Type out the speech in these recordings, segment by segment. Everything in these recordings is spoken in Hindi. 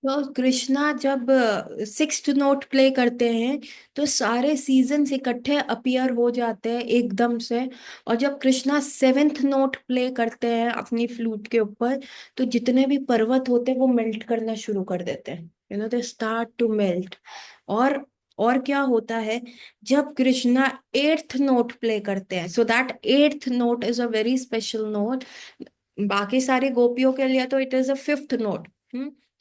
तो कृष्णा जब सिक्स्थ नोट प्ले करते हैं तो सारे सीजन्स इकट्ठे अपीयर हो जाते हैं एकदम से। और जब कृष्णा सेवेंथ नोट प्ले करते हैं अपनी फ्लूट के ऊपर, तो जितने भी पर्वत होते हैं वो मेल्ट करना शुरू कर देते हैं, दे स्टार्ट टू मेल्ट। और और क्या होता है, जब कृष्णा एट्थ नोट प्ले करते हैं, so that eighth note is a very special note. बाकी सारी गोपियों के लिए तो it is a fifth note.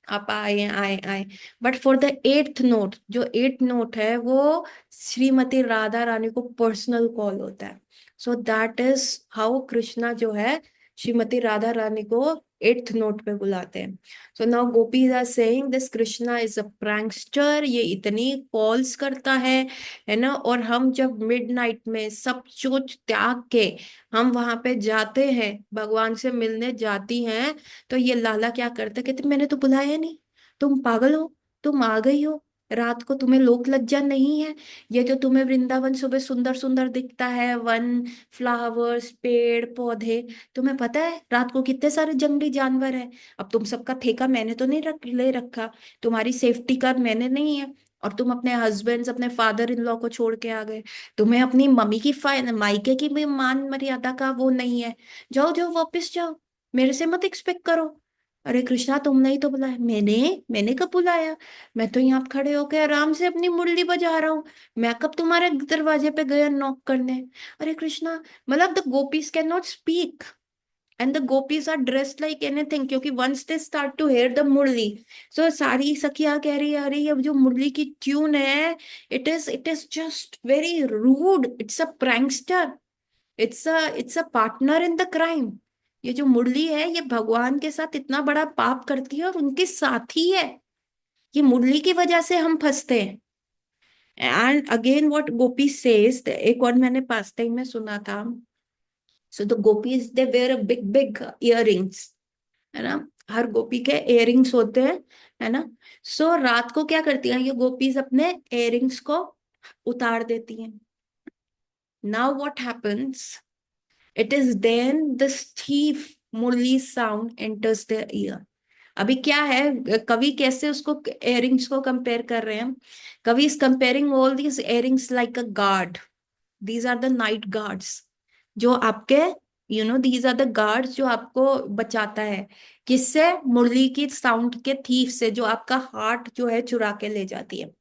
आप आए आए आए, but for the eighth note, जो एट्थ नोट है वो श्रीमती राधा रानी को पर्सनल कॉल होता है। सो दैट इज हाउ कृष्णा जो है श्रीमती राधा रानी को एट्थ नोट पे बुलाते हैं। So now gopis are saying this Krishna is a prankster, ये इतनी कॉल्स करता है ना। और हम जब मिडनाइट में सब कुछ त्याग के हम वहां पे जाते हैं, भगवान से मिलने जाती हैं, तो ये लाला क्या करता है, कहते मैंने तो बुलाया नहीं, तुम पागल हो, तुम आ गई हो रात को, तुम्हें लोक लज्जा नहीं है? ये जो तुम्हें वृंदावन सुबह सुंदर सुंदर दिखता है, वन, फ्लावर्स, पेड़ पौधे, तुम्हें पता है रात को कितने सारे जंगली जानवर हैं? अब तुम सबका ठेका मैंने तो नहीं ले रखा, तुम्हारी सेफ्टी का मैंने नहीं है, और तुम अपने हस्बैंड अपने फादर इन लॉ को छोड़ के आ गए। तुम्हें अपनी मम्मी की मायके की भी मान मर्यादा का वो नहीं है। जाओ जाओ वापस जाओ, मेरे से मत एक्सपेक्ट करो। अरे कृष्णा तुमने ही तो बुलाया। मैंने मैंने कब बुलाया? मैं तो यहाँ खड़े होके आराम से अपनी मुरली बजा रहा हूँ, मैं कब तुम्हारे दरवाजे पे गया नॉक करने? अरे कृष्णा, मतलब the gopis can not speak and the gopis are dressed like anything, क्योंकि once they start to hear the murli, so सारी सखियां कह रही है अरे ये जो मुरली की ट्यून है, it is just very rude, it's a prankster, it's a partner in the crime. ये जो मुरली है ये भगवान के साथ इतना बड़ा पाप करती है और उनके साथी है, ये मुरली की वजह से हम फंसते हैं। And again what gopi says, एक और मैंने पास टाइम में सुना था। So the gopis they wear a big big earrings, है ना, हर गोपी के इयररिंग्स होते हैं, है ना। सो रात को क्या करती हैं ये गोपीज, अपने इयररिंग्स को उतार देती हैं। Now what happens, it is then this thief मुरली साउंड एंटर्स द ईयर। अभी क्या है, कवि कैसे उसको इयररिंग्स को कंपेयर कर रहे हैं, कवि is comparing all these earrings like a guard. These are the night guards, जो आपके, दीज आर द गार्ड्स जो आपको बचाता है, किससे? मुरली की साउंड के थीफ से, जो आपका हार्ट जो है चुरा के ले जाती है।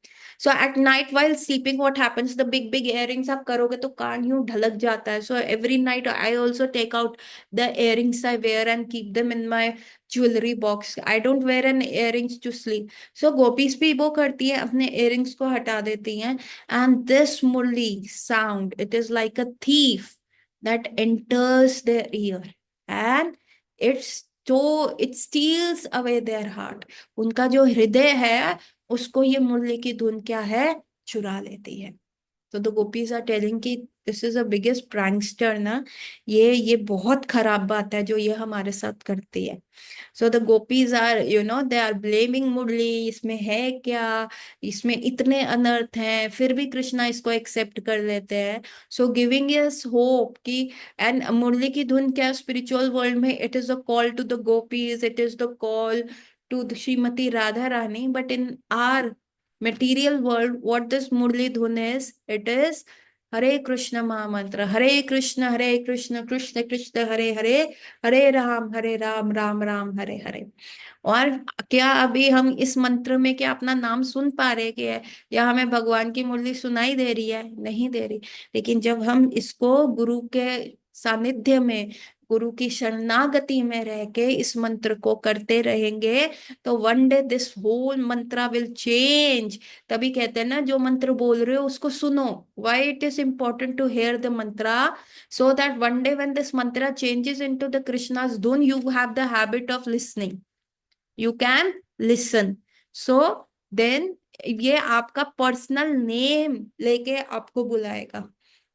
So at night while sleeping what happens, the big big earrings आप करोगे तो कान यूं ढलक जाता है। So every night I also take out the earrings I wear and keep them in my jewellery box, I don't wear an earrings to sleep. So gopis भी वो करती है, अपने इयररिंग्स को हटा देती हैं। And this Murli sound, it is like a thief that enters their ear, and it's so it steals away their heart. उनका जो हृदय है उसको ये मुरली की धुन क्या है, चुरा लेती है। तो द गोपीज आर टेलिंग कि this is the biggest prankster ना, ये बहुत खराब बात है जो ये हमारे साथ करती है। So the gopis are, they are blaming murli, इसमें है क्या, इसमें इतने अनर्थ हैं, फिर भी कृष्णा इसको एक्सेप्ट कर लेते हैं। सो गिविंग यस होप कि, एंड मुरली की धुन क्या, स्पिरिचुअल वर्ल्ड में it is a call to the gopis, it is the call to Shrimati Radha Rani, but in our material world what this murli dhun is, it is Hare Krishna महामंत्र, हरे कृष्ण कृष्ण कृष्ण हरे हरे, हरे राम राम राम हरे हरे। और क्या अभी हम इस मंत्र में क्या अपना नाम सुन पा रहे कि है, या हमें भगवान की मुरली सुनाई दे रही है? नहीं दे रही। लेकिन जब हम इसको गुरु के सानिध्य में, गुरु की शरणागति में रह के इस मंत्र को करते रहेंगे, तो one day this whole mantra will change. तभी कहते हैं ना, जो मंत्र बोल रहे हो उसको सुनो। Why it is important to hear the mantra? so that one day when this mantra changes into the Krishna's dhun, you have the habit of listening, you can listen. So then ये आपका पर्सनल नेम लेके आपको बुलाएगा।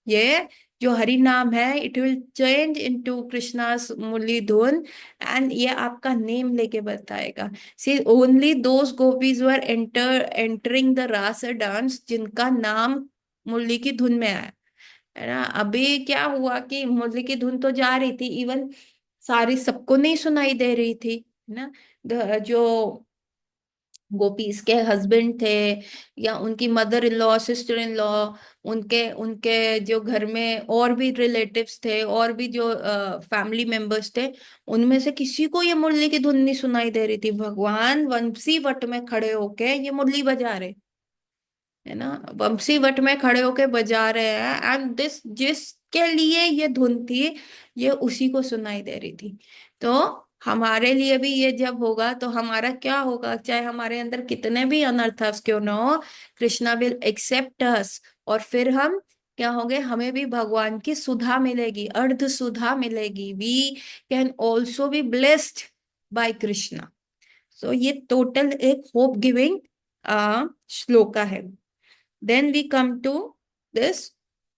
ये जो हरि नाम है, it will change into Krishna's murli धुन, एंड ये आपका नेम लेके बताएगा। See only those gopis were entering the raas dance जिनका नाम मुरली की धुन में आया, है ना। अभी क्या हुआ कि मुरली की धुन तो जा रही थी, इवन सारी सबको नहीं सुनाई दे रही थी, है ना। जो गोपीज के हस्बैंड थे, या उनकी mother in law, sister in law, उनके उनके जो घर में और भी रिलेटिव्स थे, और भी जो फैमिली मेंबर्स थे, उनमें से किसी को ये मुरली की धुन नहीं सुनाई दे रही थी। भगवान वंशी वट में खड़े होके ये मुरली बजा रहे, है ना, बंसी वट में खड़े होके बजा रहे हैं, एंड दिस जिसके लिए ये धुन थी, ये उसी को सुनाई दे रही थी। तो हमारे लिए भी ये जब होगा तो हमारा क्या होगा, चाहे हमारे अंदर कितने भी अनर्थस क्यों ना हो, कृष्णा विल एक्सेप्ट अस, और फिर हम क्या होंगे, हमें भी भगवान की सुधा मिलेगी, अर्ध सुधा मिलेगी। We can also be blessed by Krishna. So ये टोटल एक होप गिविंग श्लोका है। Then we come to this.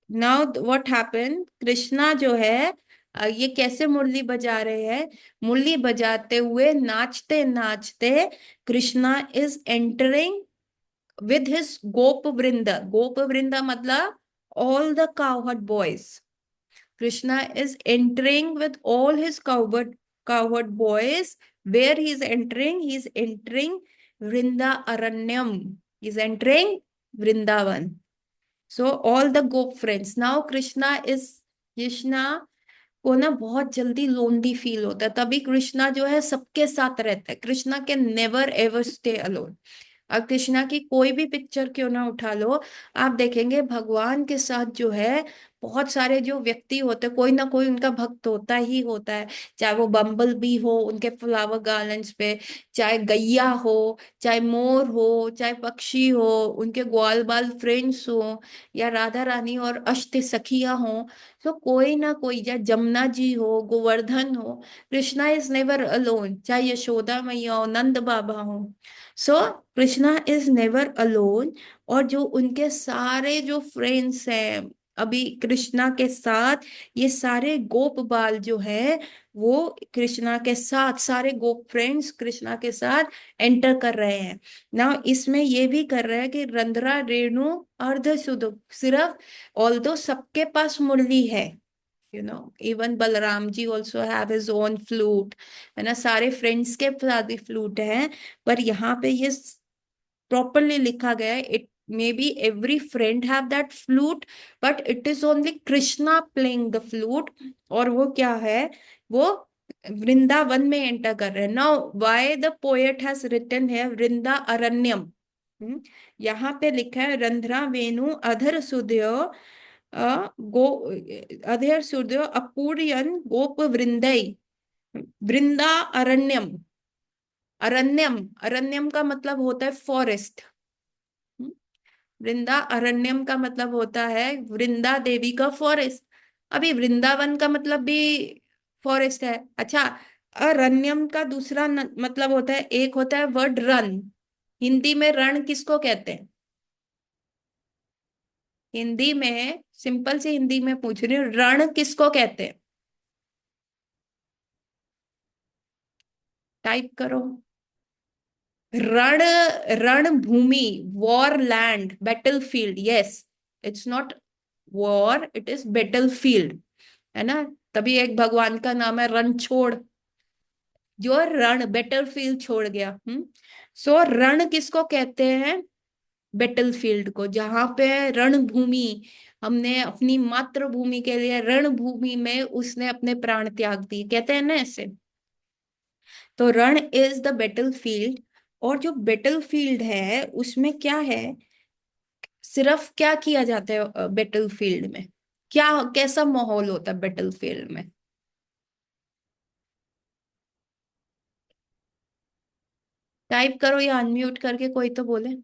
Now what happen, Krishna जो है ये कैसे मुरली बजा रहे हैं, मुरली बजाते हुए नाचते नाचते Krishna is entering with his गोप वृंद। गोप वृंद मतलब all the cowherd boys. Krishna is entering with all his cowherd boys. Where he is entering? He is entering Vrinda Aranyam. He is entering Vrindavan. So all the gop friends. Now Krishna को ना बहुत जल्दी लोनली फील होता है, तभी कृष्णा जो है सबके साथ रहता है। Krishna can never ever stay alone. अब कृष्णा की कोई भी पिक्चर क्यों ना उठा लो, आप देखेंगे भगवान के साथ जो है बहुत सारे जो व्यक्ति होते हैं, कोई ना कोई उनका भक्त होता ही होता है। चाहे वो बम्बल बी हो उनके फ्लावर गार्लेंड्स पे, चाहे गैया हो, चाहे मोर हो, चाहे पक्षी हो, उनके ग्वाल बाल फ्रेंड्स हो, या राधा रानी और अष्ट सखियां हो, तो कोई ना कोई, या जमुना जी हो, गोवर्धन हो, कृष्णा इज नेवर अलोन। चाहे यशोदा मैया हो, नंद बाबा हो, सो कृष्णा इज नेवर अलोन। और जो उनके सारे जो फ्रेंड्स हैं अभी कृष्णा के साथ, ये सारे गोप बाल जो है वो कृष्णा के साथ, सारे गोप फ्रेंड्स कृष्णा के साथ एंटर कर रहे हैं ना। इसमें ये भी कर रहे हैं कि रंध्रा रेणु अर्ध सुध सिर्फ, ऑल्दो सबके पास मुरली है, even Balram ji also have his own flute, है ना, सारे फ्रेंड्स के साथ फ्लूट है। पर यहाँ पे ये प्रॉपरली लिखा गया है, it may be every friend have that flute, but it is only Krishna playing the flute. और वो क्या है, वो वृंदावन में एंटर कर रहे हैं। Now why the poet has written है वृंदा अरण्यम। यहाँ पे लिखा है रंध्रा वेणु अधर सुदयो गो अधर सुदयो अपूर्यन गोप वृंदई वृंदा अरण्यम। अरण्यम, अरण्यम का मतलब होता है फॉरेस्ट। वृंदा अरण्यम का मतलब होता है वृंदा देवी का फॉरेस्ट। अभी वृंदावन का मतलब भी फॉरेस्ट है। अच्छा, अरण्यम का दूसरा मतलब होता है, एक होता है वर्ड रन। हिंदी में रण किसको कहते हैं? हिंदी में, सिंपल सी हिंदी में पूछ रही हूँ, रण किसको कहते हैं? टाइप करो। रण, रणभूमि, war land, battle field. Yes, it's not war, it is battle field, है ना। तभी एक भगवान का नाम है रणछोड़, जो रण बैटल फील्ड छोड़ गया। सो रण किसको कहते हैं? बैटल फील्ड को, जहां पे रणभूमि, हमने अपनी मातृभूमि के लिए रणभूमि में उसने अपने प्राण त्याग दिए, कहते हैं ना ऐसे। तो रण इज द बैटल फील्ड। और जो बैटल फील्ड है उसमें क्या है, सिर्फ क्या किया जाता है बैटल फील्ड में, क्या कैसा माहौल होता है बैटल फील्ड में? टाइप करो या अनम्यूट करके कोई तो बोले।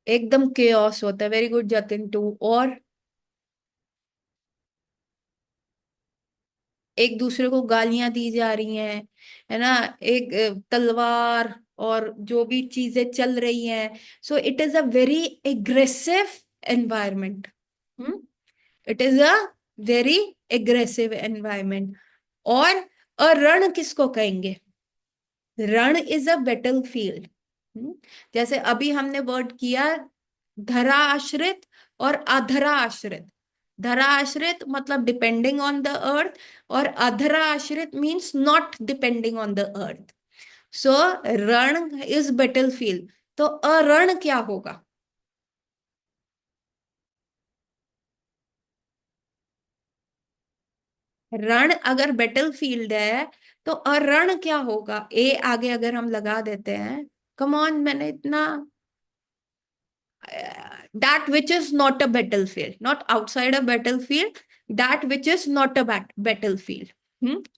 एकदम केओस होता है। Very good Jatin too. और एक दूसरे को गालियां दी जा रही हैं, है ना, एक तलवार और जो भी चीजें चल रही हैं। So it is a very aggressive environment. Hmm, it is a very aggressive environment. और रण किसको कहेंगे? रण इज अ बैटल फील्ड। जैसे अभी हमने वर्ड किया धरा आश्रित और अधरा आश्रित। धरा आश्रित मतलब डिपेंडिंग ऑन द अर्थ, और अधरा आश्रित means not depending on the earth. So रण इज बेटल फील्ड। तो अरण क्या होगा? रण अगर बैटल फील्ड है तो अरण क्या होगा? ए आगे अगर हम लगा देते हैं, कम ऑन, मैंने इतना, that which is not a battlefield, not outside a battlefield, that which is not a battlefield।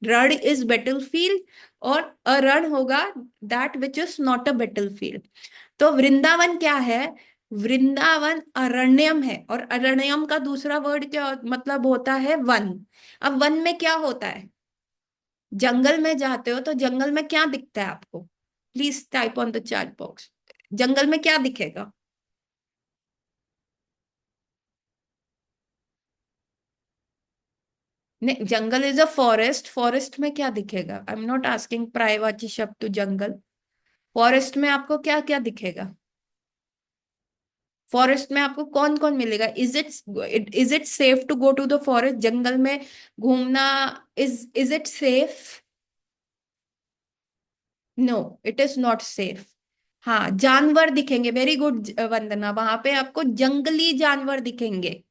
Rann is battlefield, और अरण होगा that which is not a battlefield। तो वृंदावन क्या है? वृंदावन अरण्यम है, और अरण्यम का दूसरा वर्ड क्या मतलब होता है? वन। अब वन में क्या होता है? जंगल में जाते हो तो जंगल में क्या दिखता है आपको? Please type on the chat box. जंगल में क्या दिखेगा? नहीं, jungle is a forest, forest में क्या दिखेगा? आई एम नॉट आस्किंग प्रायवाची शब्द टू जंगल। फॉरेस्ट में आपको क्या क्या दिखेगा? फॉरेस्ट में आपको कौन कौन मिलेगा? Is it safe to go to the forest? जंगल में घूमना, is it safe? No, it is not safe. हाँ, जानवर दिखेंगे, वेरी गुड वंदना, वहां पे आपको जंगली जानवर दिखेंगे,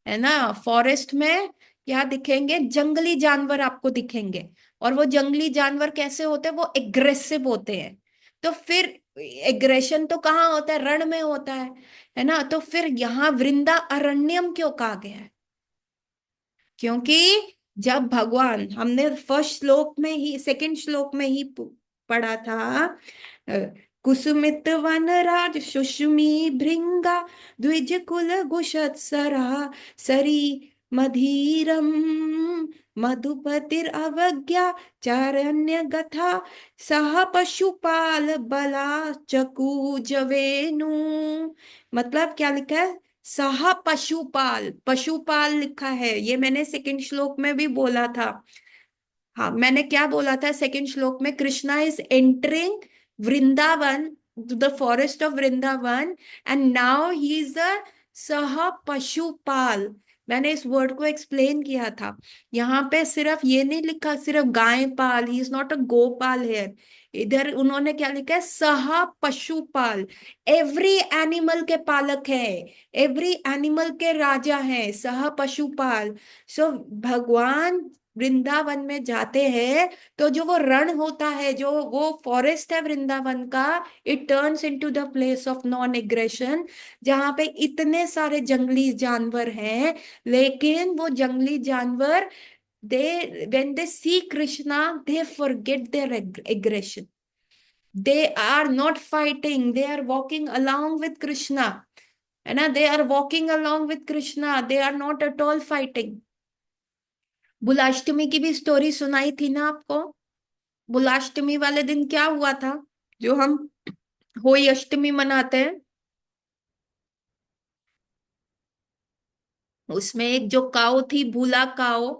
है ना? फॉरेस्ट में क्या दिखेंगे? जंगली जानवर आपको दिखेंगे। और वो जंगली जानवर कैसे होते हैं? वो एग्रेसिव होते हैं। तो फिर एग्रेशन तो कहाँ होता है? रण में होता है ना? तो फिर यहाँ वृंदा अरण्यम क्यों कहा गया है? क्योंकि जब भगवान, हमने फर्स्ट श्लोक में ही, सेकंड श्लोक में ही पढ़ा था, अ, कुसुमित वनराज सुषुमी भृंगा द्विज कुल गुषत्सरा सरी मधीरम मधुपतिर अवज्ञा चारण्य गथा सह पशुपाल बला चकूज वेनु। मतलब क्या लिखा है? सह पशुपाल, पशुपाल लिखा है, ये मैंने सेकंड श्लोक में भी बोला था। हाँ, मैंने क्या बोला था सेकंड श्लोक में? Krishna is entering Vrindavan, the forest of Vrindavan, and now he is a सह पशुपाल। मैंने इस वर्ड को एक्सप्लेन किया था। यहाँ पे सिर्फ ये नहीं लिखा सिर्फ गाय पाल, he is not a Gopal है। इधर उन्होंने क्या लिखा है? सह पशुपाल। एवरी एनिमल के पालक है, एवरी एनिमल के राजा हैं, सह पशुपाल। सो भगवान वृंदावन में जाते हैं तो जो वो रण होता है, जो वो फॉरेस्ट है वृंदावन का, it turns into the place of non aggression, जहां पे इतने सारे जंगली जानवर हैं। लेकिन वो जंगली जानवर, they when they see Krishna they forget their aggression. They are not fighting, they are walking along with Krishna, है ना? They are walking along with Krishna, they are not at all fighting. बुलाष्टमी की भी स्टोरी सुनाई थी ना आपको? बुलाष्टमी वाले दिन क्या हुआ था? जो हम होली अष्टमी मनाते हैं, उसमें एक जो काऊ थी, भूला काऊ,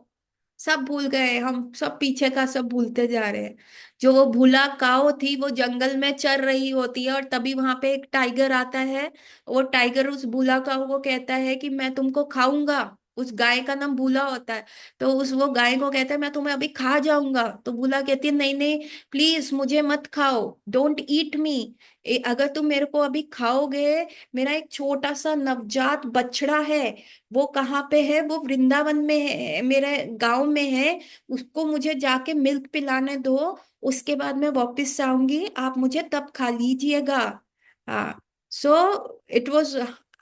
सब भूल गए हम, सब पीछे का सब भूलते जा रहे हैं। जो वो भूला काऊ थी, वो जंगल में चर रही होती है, और तभी वहां पे एक टाइगर आता है। वो टाइगर उस भूला काऊ को कहता है कि मैं तुमको खाऊंगा। उस गाय का नाम भूला होता है। तो उस वो गाय को कहता है मैं तुम्हें अभी खा जाऊंगा। तो भूला कहती है नहीं नहीं, प्लीज मुझे मत खाओ, डोंट ईट मी। अगर तुम मेरे को अभी खाओगे, मेरा एक छोटा सा नवजात बछड़ा है, वो कहाँ पे है? वो वृंदावन में है, मेरे गांव में है। उसको मुझे जाके मिल्क पिलाने दो, उसके बाद मैं वापस आऊंगी, आप मुझे तब खा लीजिएगा। हाँ। So it was.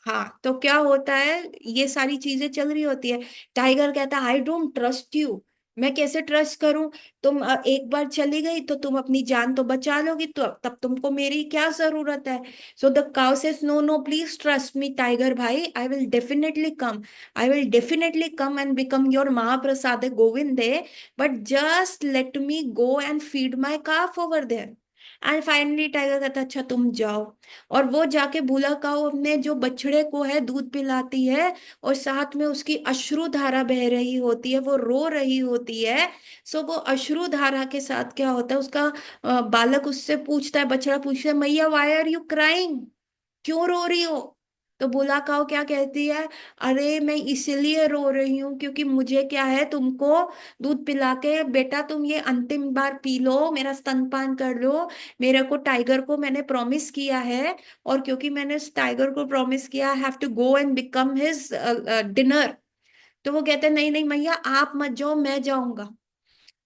हाँ, तो क्या होता है? ये सारी चीजें चल रही होती है। टाइगर कहता है आई डोंट ट्रस्ट यू। मैं कैसे ट्रस्ट करूं? तुम एक बार चली गई तो तुम अपनी जान तो बचा लोगी, तो तब तुमको मेरी क्या जरूरत है? So the cow says, no, no, please trust me, tiger bhai. I will definitely come. I will definitely come and become your Mahaprasade Govinde. But just let me go and feed my calf over there. And finally tiger कहता अच्छा तुम जाओ। और वो जाके भूला काऊ अपने जो बछड़े को है दूध पिलाती है, और साथ में उसकी अश्रु धारा बह रही होती है, वो रो रही होती है। सो वो अश्रु धारा के साथ क्या होता है, उसका बालक उससे पूछता है, बछड़ा पूछता है, मैया वाई आर यू क्राइंग? क्यों रो रही हो? तो बुला काऊ क्या कहती है, अरे मैं इसीलिए रो रही हूँ क्योंकि मुझे क्या है, तुमको दूध पिला के, बेटा तुम ये अंतिम बार पी लो, मेरा स्तनपान कर लो, मेरे को टाइगर को मैंने प्रॉमिस किया है, और क्योंकि मैंने उस टाइगर को प्रॉमिस किया, I have to go and become his dinner. तो वो कहते हैं नहीं नहीं मैया आप मत जाओ, मैं जाऊंगा,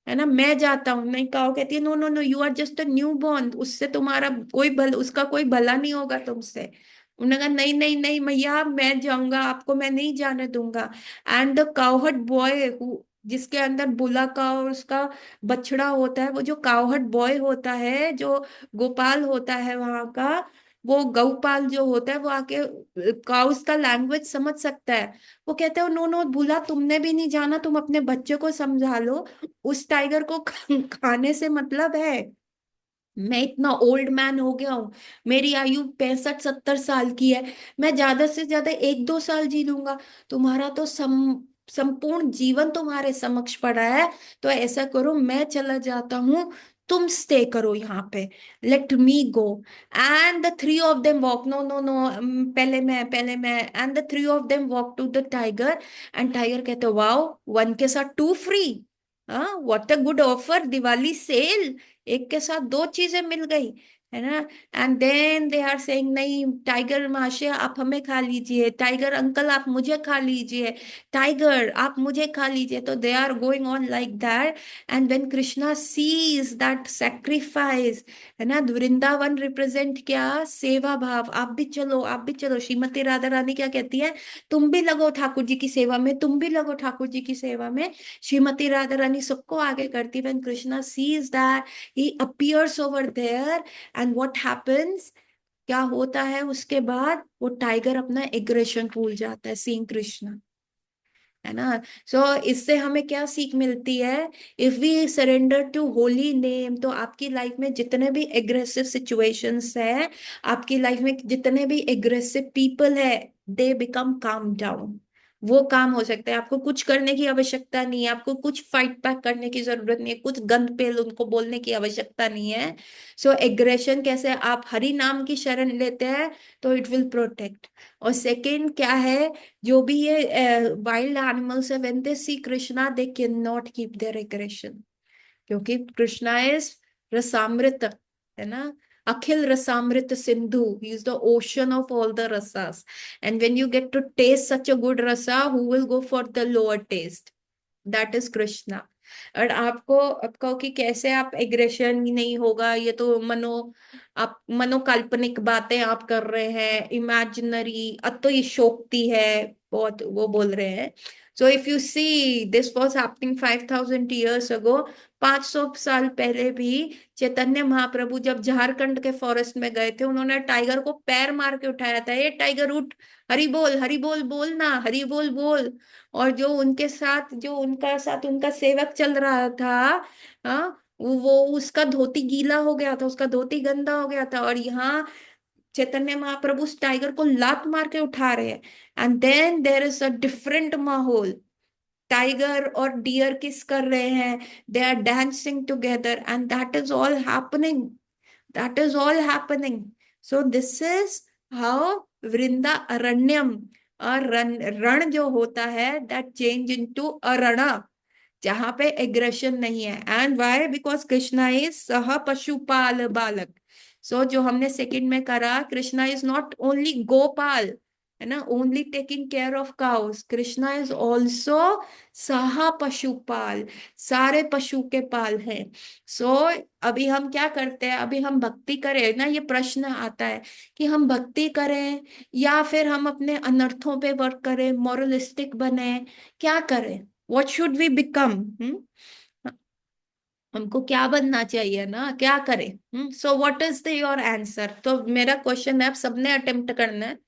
है ना, मैं जाता हूँ। नहीं, काऊ कहती है no no no, you are just a new born, उससे तुम्हारा कोई भल, उसका कोई भला नहीं होगा तुमसे। उन्होंने कहा नहीं नहीं नहीं मैया मैं जाऊंगा, आपको मैं नहीं जाने दूंगा। एंड द काउहट बॉय, जिसके अंदर बुला का और उसका बछड़ा होता है, वो जो काउहट बॉय होता है, जो गोपाल होता है वहां का, वो गौपाल जो होता है, वो आके काउस का लैंग्वेज समझ सकता है। वो कहते हो नो नो भूला, तुमने भी नहीं जाना, तुम अपने बच्चे को समझा लो, उस टाइगर को खाने से मतलब है, मैं इतना ओल्ड मैन हो गया हूँ, मेरी आयु 65-70 साल की है, मैं ज्यादा से ज्यादा 1-2 साल जी लूंगा, तुम्हारा तो संपूर्ण जीवन तुम्हारे समक्ष पड़ा है। तो ऐसा करो, मैं चला जाता हूँ, तुम स्टे करो यहाँ पे, let me go. And the three of them walk, no no no, पहले मैं, and the three of them walk to the tiger. And tiger कहते वाओ, वन के साथ टू फ्री, हाँ what a good offer, Diwali sale, एक के साथ दो चीजें मिल गई, है ना। And then they are saying नहीं टाइगर महाशय आप हमें खा लीजिए, टाइगर अंकल आप मुझे खा लीजिए, टाइगर आप मुझे खा लीजिए। तो they are going on like that. And when Krishna sees that sacrifice, है ना, वृंदावन रिप्रेजेंट क्या, सेवा भाव, आप भी चलो आप भी चलो। श्रीमती राधा रानी क्या कहती है, तुम भी लगो ठाकुर जी की सेवा में, तुम भी लगो ठाकुर जी की सेवा में। श्रीमती राधा रानी सबको आगे करती। When Krishna sees that, he appears over there, and what happens, क्या होता है उसके बाद, वो टाइगर अपना एग्रेशन भूल जाता है, सीइंग कृष्ण, है ना। सो इससे हमें क्या सीख मिलती है, if we surrender to holy name, तो आपकी लाइफ में जितने भी एग्रेसिव सिचुएशंस है, आपकी लाइफ में जितने भी एग्रेसिव पीपल है, दे बिकम काम डाउन। वो काम हो सकता है, आपको कुछ करने की आवश्यकता नहीं है, आपको कुछ फाइट बैक करने की जरूरत नहीं है, कुछ गंद पेल उनको बोलने की आवश्यकता नहीं है। सो एग्रेशन कैसे, आप हरि नाम की शरण लेते हैं तो इट विल प्रोटेक्ट। और सेकंड क्या है, जो भी ये वाइल्ड एनिमल्स है, when they see Krishna they can not keep their aggression, क्योंकि कृष्णा इज रसामृत, है ना, अखिल रसामृत सिंधु, he is the ocean of all the rasas. And when you get to taste such a good rasa, who will go for the lower taste, that is Krishna. और आपको अब कहो कि कैसे आप एग्रेशन ही नहीं होगा, ये तो आप मनोकाल्पनिक बातें आप कर रहे हैं, इमेजिनरी अतिशोक्ति है, बहुत वो बोल रहे हैं। So if you see this was happening 5,000 years ago, 500 साल पहले भी चैतन्य महाप्रभु जब झारखंड के फॉरेस्ट में गए थे, उन्होंने टाइगर को पैर मार के उठाया था, ये टाइगर उठ, हरि बोल बोलना, हरि बोल बोल। और जो उनका साथ उनका सेवक चल रहा था, हाँ, वो उसका धोती गीला हो गया था, उसका धोती गंदा हो गया था, और यहाँ चैतन्य महाप्रभु उस टाइगर को लात मार के उठा रहे हैं। And then there is a different माहौल, टाइगर और डियर किस कर रहे हैं, they are dancing together, and that is all happening. So this is how Vrinda Aranyam, और रण जो होता है, दैट चेंज इनटू अरणा, जहां पे एग्रेशन नहीं है। And why, because Krishna is सह पशुपाल बालक। सो जो हमने सेकंड में करा, Krishna is not only Gopal, है ना, only taking care of cows, Krishna is also सह पशुपाल, सारे पशु के पाल हैं। सो अभी हम क्या करते हैं, अभी हम भक्ति करें ना, ये प्रश्न आता है कि हम भक्ति करें या फिर हम अपने अनर्थों पे वर्क करें, मोरलिस्टिक बने, क्या करें, व्हाट शुड वी बिकम, हमको क्या बनना चाहिए ना, क्या करें। So what is the your answer. तो मेरा क्वेश्चन है, आप सबने अटेम्प्ट करना है,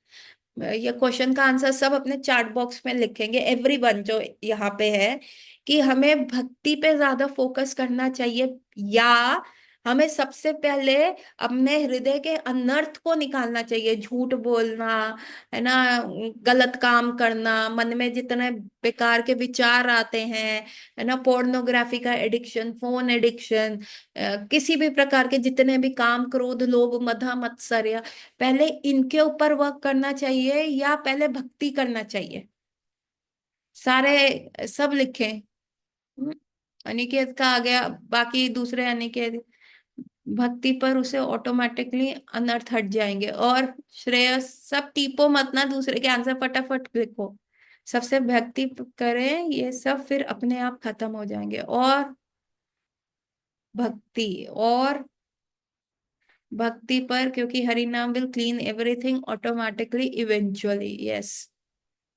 ये क्वेश्चन का आंसर सब अपने चैट बॉक्स में लिखेंगे, एवरीवन जो यहाँ पे है, कि हमें भक्ति पे ज्यादा फोकस करना चाहिए, या हमें सबसे पहले अपने हृदय के अनर्थ को निकालना चाहिए, झूठ बोलना, है ना, गलत काम करना, मन में जितने बेकार के विचार आते हैं, है ना, पोर्नोग्राफी का एडिक्शन, फोन एडिक्शन, किसी भी प्रकार के जितने भी काम, क्रोध, लोभ, मद, मत्सर्य, पहले इनके ऊपर वर्क करना चाहिए या पहले भक्ति करना चाहिए? सारे सब लिखे। अनिकेत का आ गया, बाकी दूसरे अनिकेत, भक्ति पर उसे ऑटोमेटिकली अनर्थ हट जाएंगे। और श्रेयस, सब टीपो मत ना, दूसरे के आंसर फटाफट लिखो। सबसे भक्ति करें ये सब, फिर अपने आप खत्म हो जाएंगे। और भक्ति, और भक्ति पर, क्योंकि हरि नाम will clean everything automatically eventually. Yes,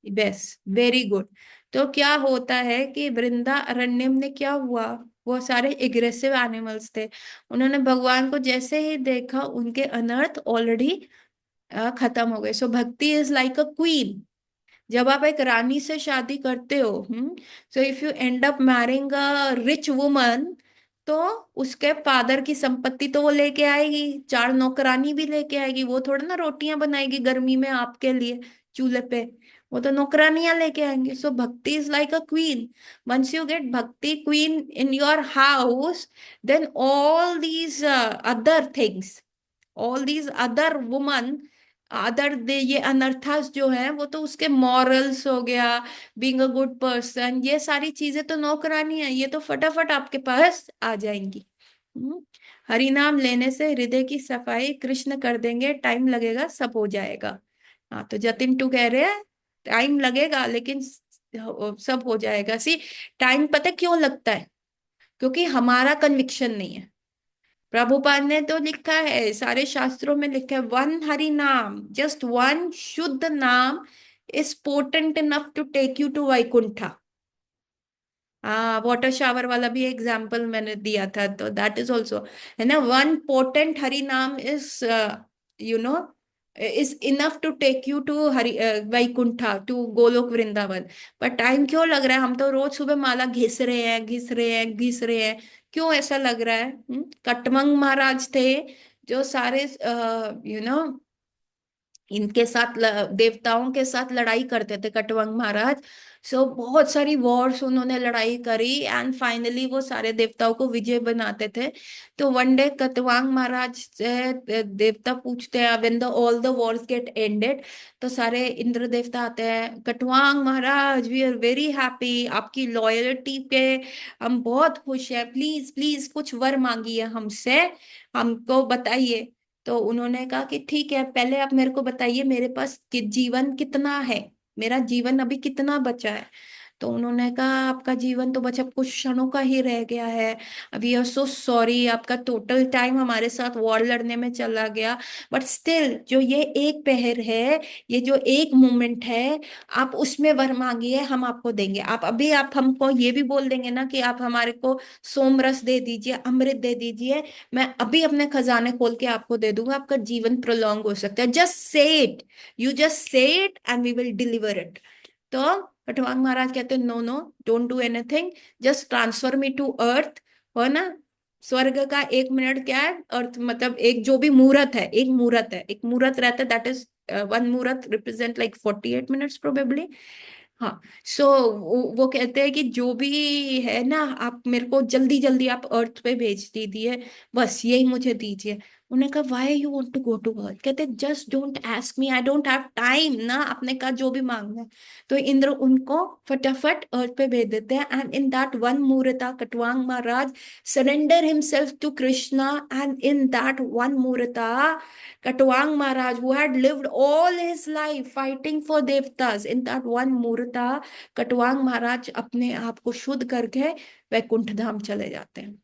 base, very good. तो क्या होता है कि वृंदा अरण्यम ने क्या हुआ, वो सारे एग्रेसिव एनिमल्स थे, उन्होंने भगवान को जैसे ही देखा उनके अनर्थ ऑलरेडी खत्म हो गए। सो bhakti is like a queen. जब आप एक रानी से शादी करते हो, so if you and up marrying a rich woman, तो उसके फादर की संपत्ति तो वो लेके आएगी, चार नौकरानी भी लेके आएगी, वो थोड़ा ना रोटियां बनाएगी गर्मी में आपके लिए चूल्हे पे, वो तो नौकरानियां लेके आएंगे। So bhakti is like a queen. Once you get bhakti queen in your house, then all these other things, all these other woman, other they, ये अनर्थास जो है, वो तो उसके मॉरल्स हो गया, बीइंग अ गुड पर्सन, ये सारी चीजें तो नौकरानी है, ये तो फटाफट आपके पास आ जाएंगी। हम्म। हरि नाम लेने से हृदय की सफाई कृष्ण कर देंगे, टाइम लगेगा, सब हो जाएगा। हाँ, तो जतिन टू कह रहे हैं टाइम लगेगा लेकिन सब हो जाएगा। सी, टाइम पता क्यों लगता है? क्योंकि हमारा कन्विक्शन नहीं है। प्रभुपाद ने तो लिखा है, सारे शास्त्रों में लिखा है, वन हरि नाम, जस्ट वन शुद्ध नाम is potent enough to take you to Vaikuntha. हाँ, वाटर शावर वाला भी एग्जाम्पल मैंने दिया था, तो दैट इज ऑल्सो, है ना, वन पोटेंट हरि नाम is, you know, is enough to take you to Hari Vaikuntha, to Golok Vrindavan. पर टाइम क्यों लग रहा है? हम तो रोज सुबह माला घिस रहे हैं, घिस रहे हैं, घिस रहे हैं, क्यों ऐसा लग रहा है? कटमंग महाराज थे जो सारे, यू नो, इनके साथ देवताओं के साथ लड़ाई करते थे, कटवंग महाराज। सो बहुत सारी वॉर्स उन्होंने लड़ाई करी, एंड फाइनली वो सारे देवताओं को विजय बनाते थे। तो वन डे कटवांग महाराज से देवता पूछते हैं, when the all the wars get ended, तो सारे इंद्र देवता आते हैं, Khatvanga Maharaj we are very happy, आपकी लॉयल्टी पे हम बहुत खुश हैं, प्लीज प्लीज कुछ वर मांगिए हमसे, हमको बताइए। तो उन्होंने कहा कि ठीक है, पहले आप मेरे को बताइए मेरे पास जीवन कितना है, मेरा जीवन अभी कितना बचा है। तो उन्होंने कहा आपका जीवन तो बचा कुछ क्षणों का ही रह गया है, अभी आर सो सॉरी, आपका टोटल टाइम हमारे साथ वॉर लड़ने में चला गया, बट स्टिल जो ये एक पहर है, ये जो एक मोमेंट है, आप उसमें वर मांगिए, हम आपको देंगे। आप अभी आप हमको ये भी बोल देंगे ना कि आप हमारे को सोमरस दे दीजिए, अमृत दे दीजिए, मैं अभी अपने खजाने खोल के आपको दे दूंगा, आपका जीवन प्रोलॉन्ग हो सकता है। Just say it, you just say it and we will deliver it. तो कटवांग महाराज कहते no no, don't do anything, just transfer me to earth. हो ना, स्वर्ग का एक मिनट क्या है, अर्थ मतलब एक जो भी मुहूर्त है, एक मुहूर्त है, एक मुहूर्त रहता है, दैट इज वन मुहूर्त रिप्रेजेंट लाइक 48 मिनट्स प्रोबेबली। हाँ। सो वो कहते हैं कि जो भी है ना, आप मेरे को जल्दी जल्दी आप अर्थ पे भेज दीजिए, बस यही मुझे दीजिए। उन्होंने कहा why you want to go to earth? कहते just don't ask me, I don't have time ना, आपने कहा जो भी मांगना है। तो इंद्र उनको फटाफट अर्थ पे भेज देते हैं, एंड इन दैट वन मुहूर्त Khatwang Maharaj surrender himself to Krishna, and in that one मुहूर्त Katwang Maharaj, who had lived all his life fighting for devtas, in that one मुहूर्ता कटवांग महाराज अपने आप को शुद्ध करके वैकुंठ धाम चले जाते हैं।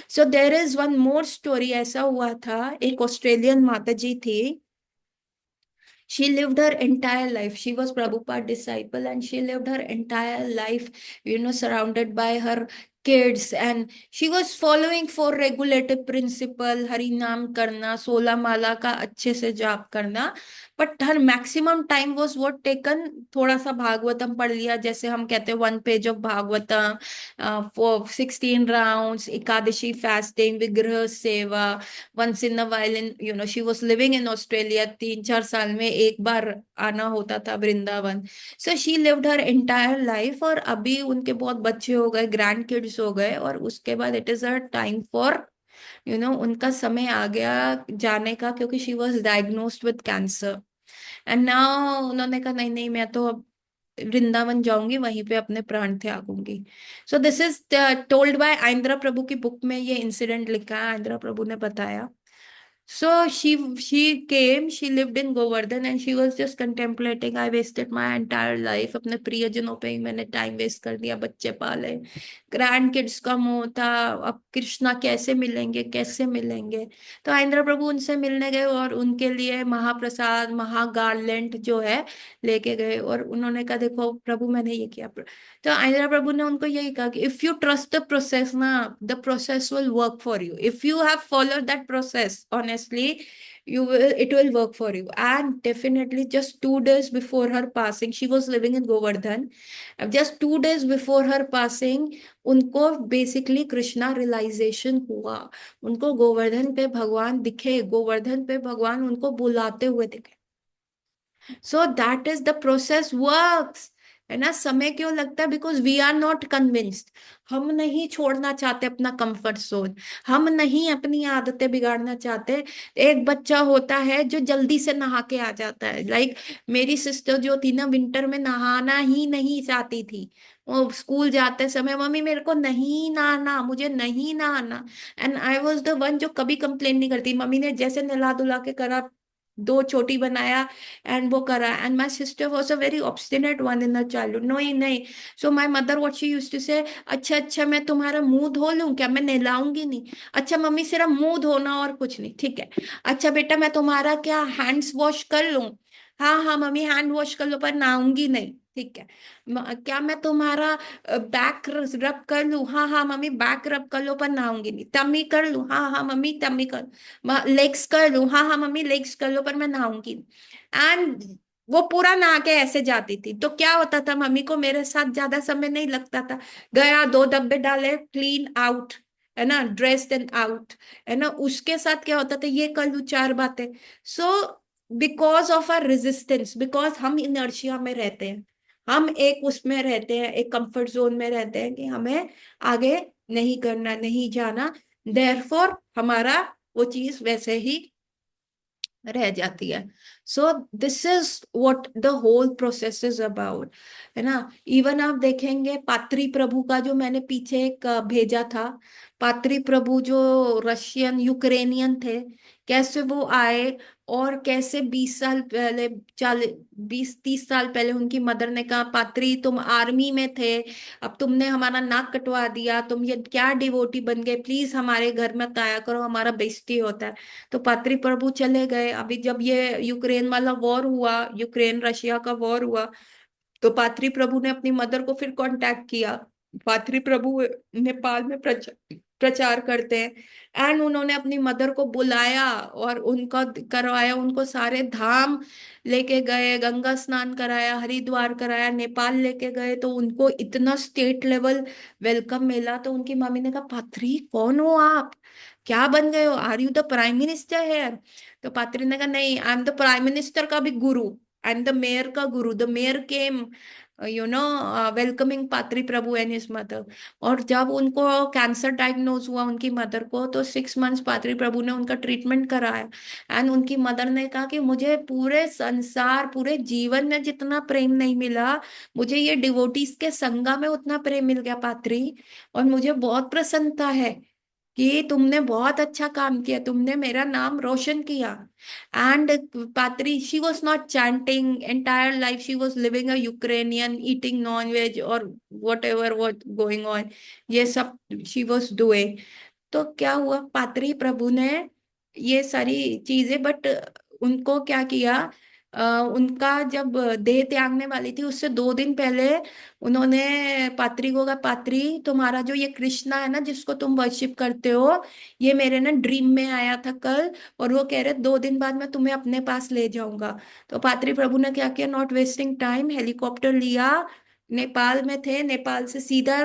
So there is one more story. ऐसा हुआ था, एक ऑस्ट्रेलियन माता जी थी, she lived her entire life, she was Prabhupada disciple, and she lived her entire life, surrounded by her kids, and she was following four regulative principle, Hari नाम करना, 16 माला का अच्छे से जाप करना, but her maximum time was what taken, थोड़ा सा भागवतम पढ़ लिया, जैसे हम कहते हैं 1 page of Bhagavatam, for 16 rounds, Ekadashi fasting, विग्रह सेवा, once in a while, in she was living in Australia, 3-4 साल में एक बार आना होता था वृंदावन। So she lived her entire life, और अभी उनके बहुत बच्चे हो गए, ग्रैंड किड्स हो गए, और उसके बाद it is a time for उनका समय आ गया जाने का, क्योंकि she was diagnosed with cancer. And now उन्होंने कहा नहीं नहीं, मैं तो अब वृंदावन जाऊंगी, वहीं पे अपने प्राण त्यागूंगी। So this is told by Aindra Prabhu की बुक में, ये इंसिडेंट लिखा है, आइंद्रा प्रभु ने बताया। So she came, she lived in Govardhan, and she was just contemplating, I wasted my entire life, अपने प्रियजनों पे ही मैंने टाइम वेस्ट कर दिया, बच्चे पाले, ग्रैंड किड्स का मोह था, अब कृष्णा कैसे मिलेंगे, कैसे मिलेंगे। तो आइंद्र प्रभु उनसे मिलने गए, और उनके लिए महाप्रसाद, महागार्लैंड जो है लेके गए, और उन्होंने कहा देखो प्रभु मैंने ये किया। तो आइंद्रा प्रभु ने उनको यही कहा कि if you trust the process ना, the process will work for you, if you have followed that process honestly, you will it will work for you. And definitely just 2 days before her passing, she was living in Govardhan, just 2 days before her passing, उनको बेसिकली कृष्णा रियलाइजेशन हुआ, उनको गोवर्धन पे भगवान दिखे, गोवर्धन पे भगवान उनको बुलाते हुए दिखे। So that is the process works, है ना। समय क्यों लगता है? Because we are not convinced. हम नहीं छोड़ना चाहते अपना कंफर्ट जोन, हम नहीं अपनी आदतें बिगाड़ना चाहते। एक बच्चा होता है जो जल्दी से नहा के आ जाता है, लाइक मेरी सिस्टर जो थी ना, विंटर में नहाना ही नहीं चाहती थी। वो स्कूल जाते समय मम्मी मेरे को नहीं नहाना, मुझे नहीं नहाना, and I was the one जो कभी कंप्लेन नहीं करती। मम्मी ने जैसे नहला धुला के करा, दो चोटी बनाया, एंड वो करा, and my sister was a very obstinate one in the childhood, no ही नहीं। So my mother what she used to say, अच्छा अच्छा मैं तुम्हारा मुंह धो लूं क्या, मैं नहलाऊंगी नहीं। अच्छा मम्मी सिर्फ मुंह धोना और कुछ नहीं, ठीक है। अच्छा बेटा मैं तुम्हारा क्या हैंड्स वॉश कर लूं? हाँ हाँ मम्मी हैंड वॉश कर लो, पर नहाऊंगी नहीं, ठीक है। क्या मैं तुम्हारा बैक रब कर लूं? हाँ हाँ मम्मी बैक रब कर लो, पर नहाऊंगी नहीं। टमी कर लूं? हाँ हाँ मम्मी टमी कर। लेग्स कर लूं? हाँ हाँ मम्मी लेग्स कर लो, पर मैं नहाऊंगी। एंड वो पूरा नहा के ऐसे जाती थी, तो क्या होता था, मम्मी को मेरे साथ ज्यादा समय नहीं लगता था। गया, 2 डब्बे डाले, क्लीन आउट, है ना, ड्रेस्ड एंड आउट, है ना। उसके साथ क्या होता था, ये कर लूं 4 बातें। So because of our resistance, because हम इनर्शिया में रहते हैं, हम एक उसमें रहते हैं, एक कंफर्ट जोन में रहते हैं कि हमें आगे नहीं करना, नहीं जाना, देयरफॉर हमारा वो चीज वैसे ही रह जाती है। So this is what the whole process is about, है ना। इवन आप देखेंगे पात्री प्रभु का, जो मैंने पीछे एक भेजा था, पात्री प्रभु जो रशियन यूक्रेनियन थे, कैसे वो आए, और कैसे 20 साल पहले, 40 20 30 साल पहले उनकी मदर ने कहा पात्री तुम आर्मी में थे, अब तुमने हमारा नाक कटवा दिया, तुम ये क्या डिवोटी बन गए, प्लीज हमारे घर में आया करो, हमारा बेइज्जती होता है। तो पात्री प्रभु चले गए। अभी जब ये यूक्रेन वाला वॉर हुआ, यूक्रेन रशिया का वॉर हुआ, तो पात्री प्रभु ने अपनी मदर को फिर कांटेक्ट किया। पात्री प्रभु नेपाल में प्रचार करते हैं, एंड उन्होंने अपनी मदर को बुलाया और उनका करवाया, उनको सारे धाम लेके गए, गंगा स्नान कराया, हरिद्वार कराया, नेपाल लेके गए, तो उनको इतना स्टेट लेवल वेलकम मिला। तो उनकी मम्मी ने कहा पात्री कौन हो आप, क्या बन गए हो, are you the prime minister है? तो पात्री ने कहा नहीं, I am the prime minister का भी गुरु, आई एम द मेयर का गुरु। The mayor came welcoming Patri Prabhu and his mother. और जब उनको कैंसर डायग्नोज हुआ उनकी मदर को, तो 6 मंथ्स पात्री प्रभु ने उनका ट्रीटमेंट कराया। एंड उनकी मदर ने कहा कि मुझे पूरे संसार, पूरे जीवन में जितना प्रेम नहीं मिला, मुझे ये डिवोटीज के संगा में उतना प्रेम मिल गया पात्री, और मुझे बहुत प्रसन्नता है कि तुमने बहुत अच्छा काम किया, तुमने मेरा नाम रोशन किया। And Patri, she was not chanting entire life, she was living a Ukrainian, eating non veg और whatever what going on, ये सब शी वॉज डूइंग। तो क्या हुआ, पात्री प्रभु ने ये सारी चीजें, बट उनको क्या किया, उनका जब देह त्यागने वाली थी उससे 2 दिन पहले उन्होंने पात्री को कहा, पात्री तुम्हारा जो ये कृष्णा है ना जिसको तुम वर्शिप करते हो, ये मेरे ना ड्रीम में आया था कल, और वो कह रहे 2 दिन बाद मैं तुम्हें अपने पास ले जाऊंगा। तो पात्री प्रभु ने क्या किया, नॉट वेस्टिंग टाइम, हेलीकॉप्टर लिया, नेपाल में थे, नेपाल से सीधा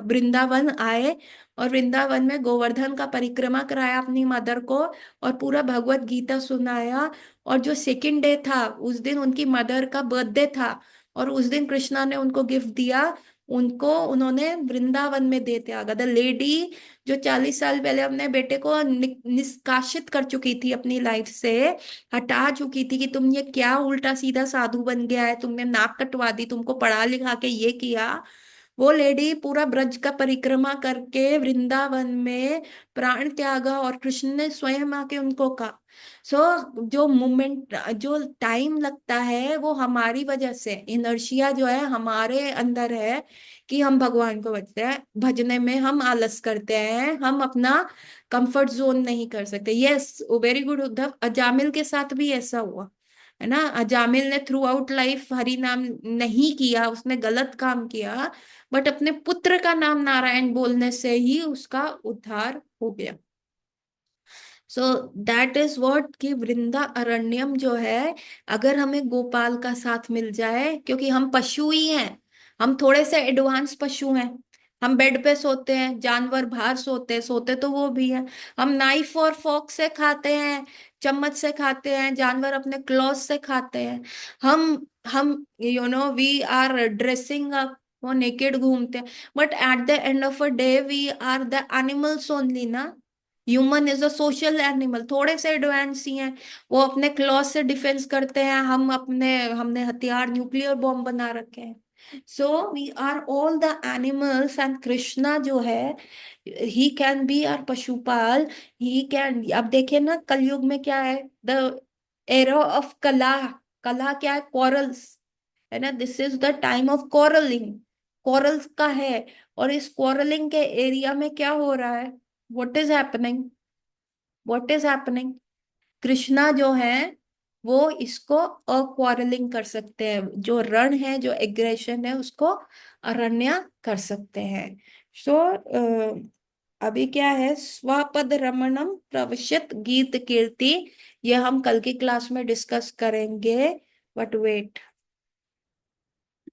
वृंदावन आए, और वृंदावन में गोवर्धन का परिक्रमा कराया अपनी मदर को, और पूरा भगवत गीता सुनाया। और जो सेकंड डे था उस दिन उनकी मदर का बर्थडे था, और उस दिन कृष्णा ने उनको गिफ्ट दिया, उनको उन्होंने वृंदावन में दे त्यागा। द लेडी जो 40 साल पहले अपने बेटे को निष्कासित कर चुकी थी अपनी लाइफ से, हटा चुकी थी कि तुम ये क्या उल्टा सीधा साधु बन गया है, तुमने नाक कटवा दी, तुमको पढ़ा लिखा के ये किया, वो लेडी पूरा ब्रज का परिक्रमा करके वृंदावन में प्राण त्यागा, और कृष्ण ने स्वयं आके उनको कहा। सो जो मोमेंट, जो टाइम लगता है वो हमारी वजह से, इनर्शिया जो है हमारे अंदर है कि हम भगवान को भजते हैं, भजने में हम आलस करते हैं, हम अपना कंफर्ट जोन नहीं कर सकते। Yes, very good Uddhav, Ajamil के साथ भी ऐसा हुआ है ना। अजामिल ने थ्रू आउट लाइफ हरि नाम नहीं किया, उसने गलत काम किया, बट अपने पुत्र का नाम नारायण बोलने से ही उसका उद्धार हो गया। सो दैट इज व्हाट कि वृंदा अरण्यम जो है, अगर हमें गोपाल का साथ मिल जाए, क्योंकि हम पशु ही हैं, हम थोड़े से एडवांस पशु हैं, हम बेड पे सोते हैं, जानवर बाहर सोते हैं, सोते तो वो भी हैं, हम नाइफ और फॉर्क से खाते हैं, चम्मच से खाते हैं, जानवर अपने क्लॉथ से खाते हैं। हम वी आर ड्रेसिंग अप, वो नेकेड घूमते हैं, but at the end of a day we are the animals only ना। Human is a social animal, थोड़े से एडवांस ही हैं, वो अपने क्लॉथ से डिफेंस करते हैं, हम अपने, हमने हथियार न्यूक्लियर बॉम्ब बना रखे हैं। So we are all the animals, and Krishna जो है he can be are Pashupal, he can. अब देखिए ना कलयुग में क्या है, द एरा ऑफ कला, कला क्या है, कॉरल्स है ना, this is the time of quarrelling, corals का है। और इस कॉरलिंग के एरिया में क्या हो रहा है, what is happening, what is happening, Krishna जो है वो इसको अक्वारलिंग कर सकते हैं, जो रण है, जो एग्रेशन है, उसको अरण्या कर सकते हैं। सो अभी क्या है, स्वापद रमणम प्रविशत गीत कीर्ति, ये हम कल की क्लास में डिस्कस करेंगे, बट वेट,